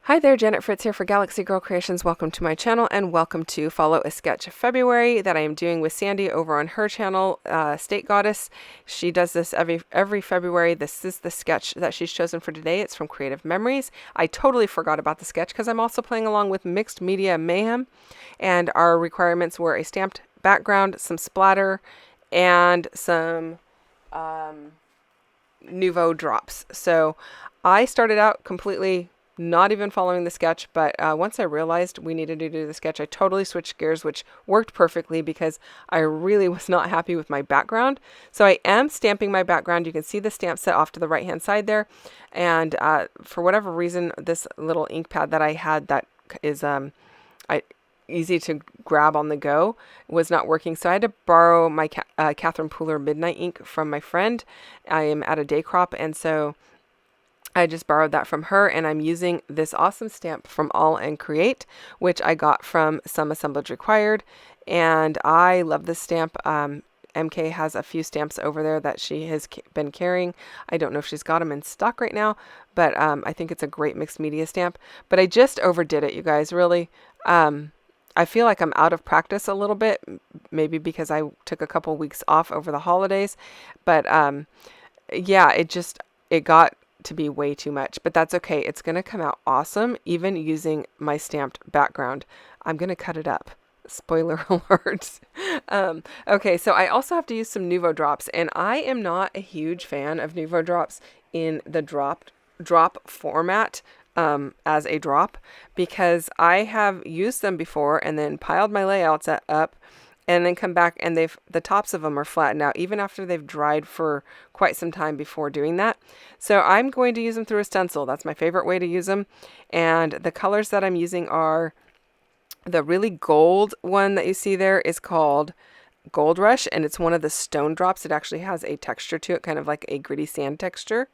Hi there, Janet Fritz here for Galaxy Girl Creations. Welcome to my channel and welcome to Follow a Sketch February that I am doing with Sandy over on her channel, State Goddess. She does this every February. This is the sketch that she's chosen for today. It's from Creative Memories. I totally forgot about the sketch because I'm also playing along with Mixed Media Mayhem, and our requirements were a stamped background, some splatter, and some Nuvo drops. So I started out completely not even following the sketch, but once I realized we needed to do the sketch, I totally switched gears, which worked perfectly because I really was not happy with my background. So I am stamping my background. You can see the stamp set off to the right hand side there, and for whatever reason, this little ink pad that I had that is easy to grab on the go was not working, so I had to borrow my Catherine Pooler Midnight ink from my friend. I am at a day crop, and so I just borrowed that from her, and I'm using this awesome stamp from All and Create, which I got from Some Assemblage Required, and I love this stamp. MK has a few stamps over there that she has been carrying. I don't know if she's got them in stock right now, but I think it's a great mixed media stamp. But I just overdid it, you guys, really. I feel like I'm out of practice a little bit, maybe because I took a couple weeks off over the holidays, but yeah, it got to be way too much, but that's okay. It's going to come out awesome, even using my stamped background. I'm going to cut it up. Spoiler alert. Okay, so I also have to use some Nuvo drops, and I am not a huge fan of Nuvo drops in the drop format as a drop, because I have used them before and then piled my layouts up and then come back and the tops of them are flattened out even after they've dried for quite some time before doing that. So I'm going to use them through a stencil. That's my favorite way to use them. And the colors that I'm using are the really gold one that you see there is called Gold Rush, and it's one of the stone drops. It actually has a texture to it, kind of like a gritty sand texture.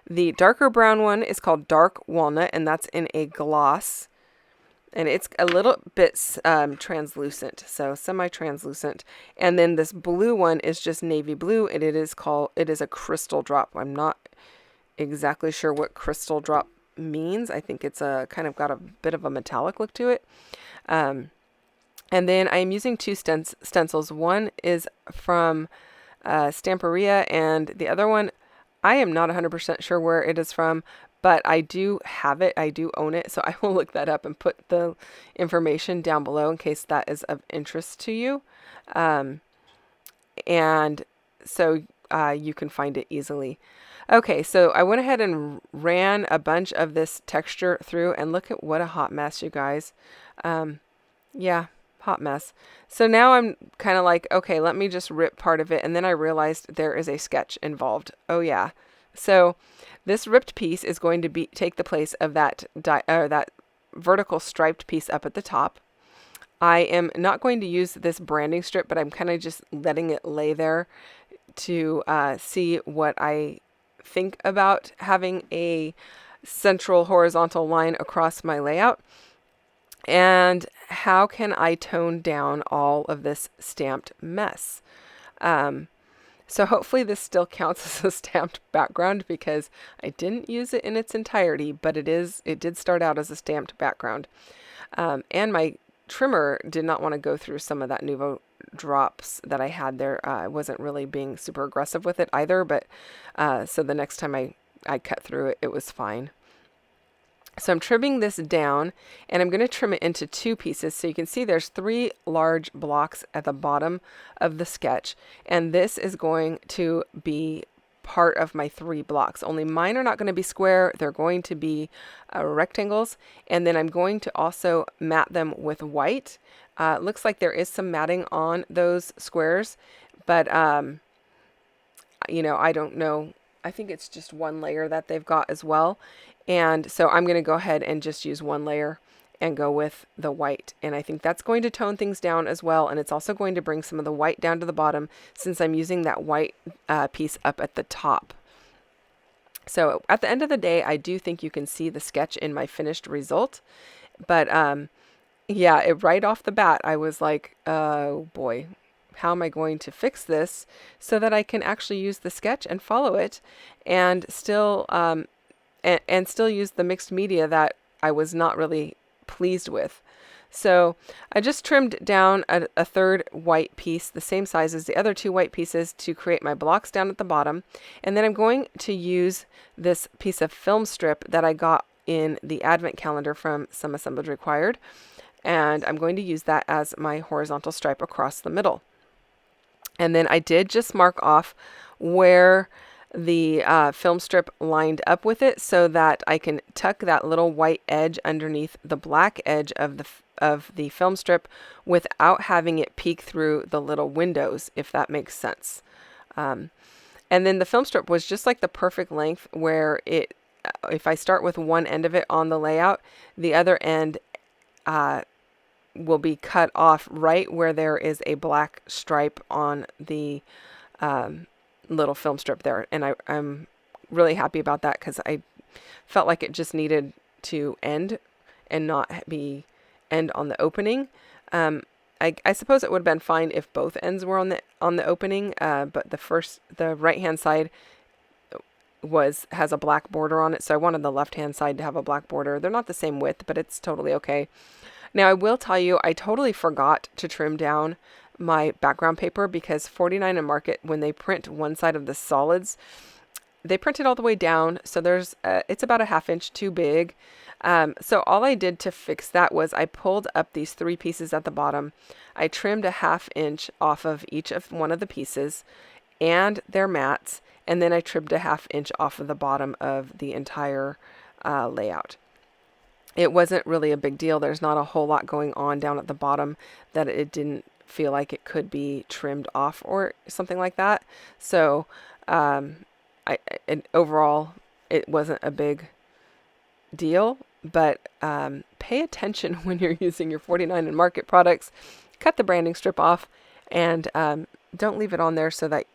The darker brown one is called Dark Walnut, and that's in a gloss. And it's a little bit translucent, so semi-translucent. And then this blue one is just navy blue, and it is a crystal drop. I'm not exactly sure what crystal drop means. I think it's kind of got a bit of a metallic look to it. And then I am using two stencils. One is from Stamperia, and the other one, I am not 100% sure where it is from, but I do have it. I do own it. So I will look that up and put the information down below in case that is of interest to you. And so you can find it easily. Okay, so I went ahead and ran a bunch of this texture through, and look at what a hot mess, you guys. Yeah, hot mess. So now I'm kind of like, okay, let me just rip part of it. And then I realized there is a sketch involved. Oh yeah. So this ripped piece is going to take the place of that vertical striped piece up at the top. I am not going to use this branding strip, but I'm kind of just letting it lay there to see what I think about having a central horizontal line across my layout. And how can I tone down all of this stamped mess? So hopefully this still counts as a stamped background, because I didn't use it in its entirety, but it did start out as a stamped background. And my trimmer did not want to go through some of that Nuvo drops that I had there. I wasn't really being super aggressive with it either, but so the next time I cut through it, it was fine. So I'm trimming this down, and I'm going to trim it into two pieces. So you can see there's 3 large blocks at the bottom of the sketch, and this is going to be part of my 3 blocks. Only mine are not going to be square. They're going to be rectangles, and then I'm going to also mat them with white. Looks like there is some matting on those squares, but you know, I don't know. I think it's just one layer that they've got as well. And so I'm going to go ahead and just use one layer and go with the white. And I think that's going to tone things down as well. And it's also going to bring some of the white down to the bottom, since I'm using that white piece up at the top. So at the end of the day, I do think you can see the sketch in my finished result. But yeah, right off the bat, I was like, oh boy, how am I going to fix this so that I can actually use the sketch and follow it, and still and still use the mixed media that I was not really pleased with. So I just trimmed down a third white piece, the same size as the other two white pieces, to create my blocks down at the bottom. And then I'm going to use this piece of film strip that I got in the advent calendar from Some Assemblage Required. And I'm going to use that as my horizontal stripe across the middle. And then I did just mark off where the film strip lined up with it so that I can tuck that little white edge underneath the black edge of the film strip without having it peek through the little windows, if that makes sense. And then the film strip was just like the perfect length where it, if I start with one end of it on the layout, the other end will be cut off right where there is a black stripe on the little film strip there. And I'm really happy about that because I felt like it just needed to end and not be end on the opening. I suppose it would have been fine if both ends were on the opening, but the right hand side has a black border on it, so I wanted the left hand side to have a black border. They're not the same width, but it's totally okay. Now I will tell you, I totally forgot to trim down my background paper because 49 and Market, when they print one side of the solids, they print it all the way down, so there's it's about a 1/2 inch too big. So all I did to fix that was I pulled up these 3 pieces at the bottom. I trimmed a 1/2 inch off of each of one of the pieces and their mats, and then I trimmed a 1/2 inch off of the bottom of the entire layout. It wasn't really a big deal. There's not a whole lot going on down at the bottom that it didn't feel like it could be trimmed off or something like that. So overall, it wasn't a big deal, but pay attention when you're using your 49 and Market products. Cut the branding strip off and don't leave it on there so that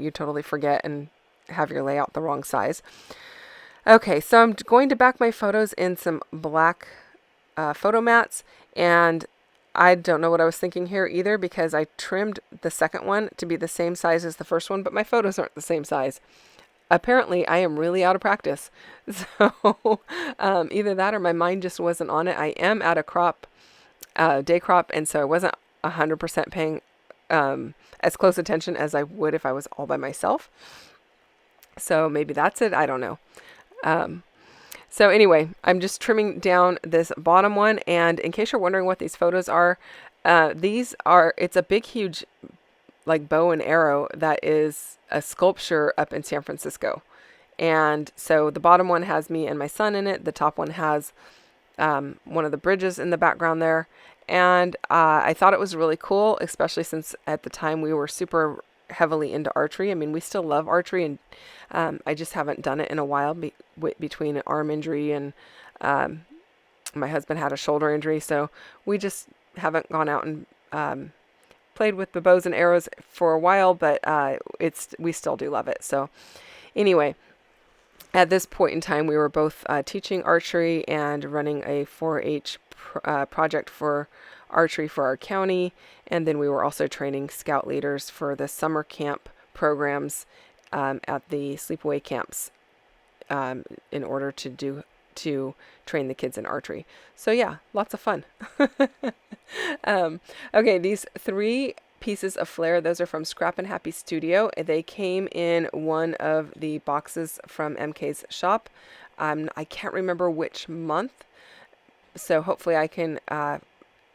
you totally forget and have your layout the wrong size. Okay, so I'm going to back my photos in some black photo mats, and I don't know what I was thinking here either because I trimmed the second one to be the same size as the first one, but my photos aren't the same size. Apparently, I am really out of practice. So either that or my mind just wasn't on it. I am at a day crop, and so I wasn't 100% paying as close attention as I would if I was all by myself. So maybe that's it. I don't know. So anyway, I'm just trimming down this bottom one. And in case you're wondering what these photos are, it's a big, huge like bow and arrow that is a sculpture up in San Francisco. And so the bottom one has me and my son in it. The top one has one of the bridges in the background there. And I thought it was really cool, especially since at the time we were super heavily into archery. I mean, we still love archery, and I just haven't done it in a while between an arm injury and my husband had a shoulder injury. So we just haven't gone out and played with the bows and arrows for a while, but we still do love it. So anyway, at this point in time, we were both teaching archery and running a 4-H project for archery for our county, and then we were also training scout leaders for the summer camp programs at the sleepaway camps in order to train the kids in archery. So yeah, lots of fun. Okay, these 3 pieces of flare, those are from Scrap and Happy Studio. They came in one of the boxes from MK's shop. I can't remember which month, so hopefully I can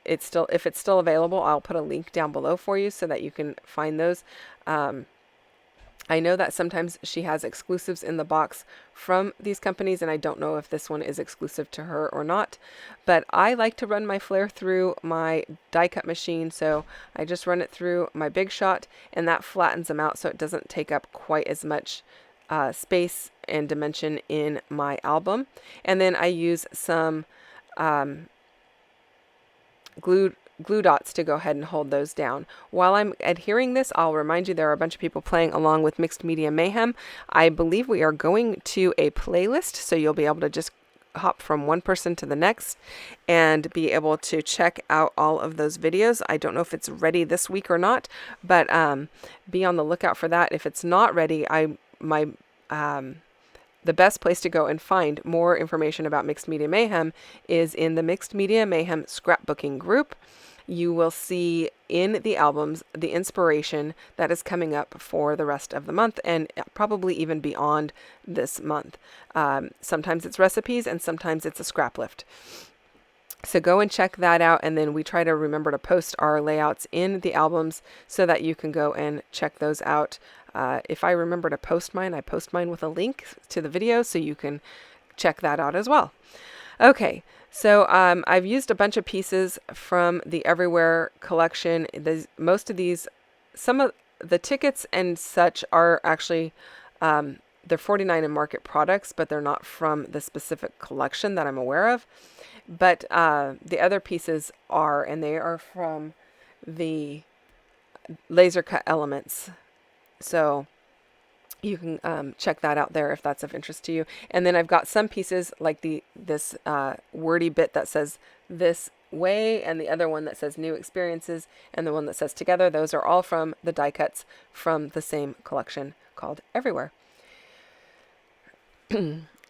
if it's still available, I'll put a link down below for you so that you can find those. I know that sometimes she has exclusives in the box from these companies, and I don't know if this one is exclusive to her or not, but I like to run my flare through my die cut machine, so I just run it through my Big Shot, and that flattens them out so it doesn't take up quite as much space and dimension in my album. And then I use some glue dots to go ahead and hold those down. While I'm adhering this, I'll remind you there are a bunch of people playing along with Mixed Media Mayhem. I believe we are going to a playlist, so you'll be able to just hop from one person to the next and be able to check out all of those videos. I don't know if it's ready this week or not, but be on the lookout for that. If it's not ready, my the best place to go and find more information about Mixed Media Mayhem is in the Mixed Media Mayhem scrapbooking group. You will see in the albums the inspiration that is coming up for the rest of the month and probably even beyond this month. Sometimes it's recipes and sometimes it's a scrap lift. So go and check that out, and then we try to remember to post our layouts in the albums so that you can go and check those out. If I remember to post mine, I post mine with a link to the video so you can check that out as well. Okay, so I've used a bunch of pieces from the Everywhere collection. Most of these, some of the tickets and such are actually, they're 49 in market products, but they're not from the specific collection that I'm aware of. But the other pieces are, and they are from the laser cut elements. So you can check that out there if that's of interest to you. And then I've got some pieces like this wordy bit that says this way, and the other one that says new experiences, and the one that says together. Those are all from the die cuts from the same collection called Everywhere.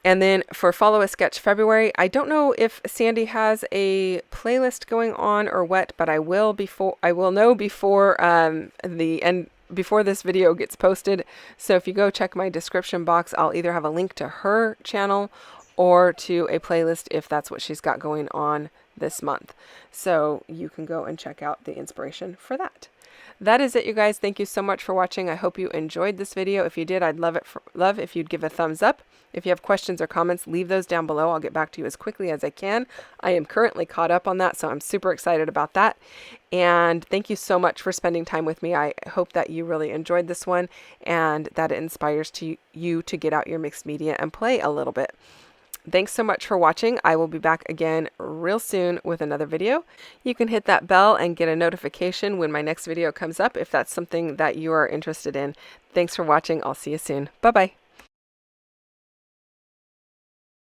And then for Follow a Sketch February, I don't know if Sandy has a playlist going on or what, but I will know before the end, before this video gets posted. So if you go check my description box, I'll either have a link to her channel or to a playlist if that's what she's got going on this month. So you can go and check out the inspiration for that. That is it, you guys. Thank you so much for watching. I hope you enjoyed this video. If you did, I'd love if you'd give a thumbs up. If you have questions or comments, leave those down below. I'll get back to you as quickly as I can. I am currently caught up on that, so I'm super excited about that. And thank you so much for spending time with me. I hope that you really enjoyed this one and that it inspires you to get out your mixed media and play a little bit. Thanks so much for watching. I will be back again real soon with another video. You can hit that bell and get a notification when my next video comes up if that's something that you are interested in. Thanks for watching. I'll see you soon. Bye-bye.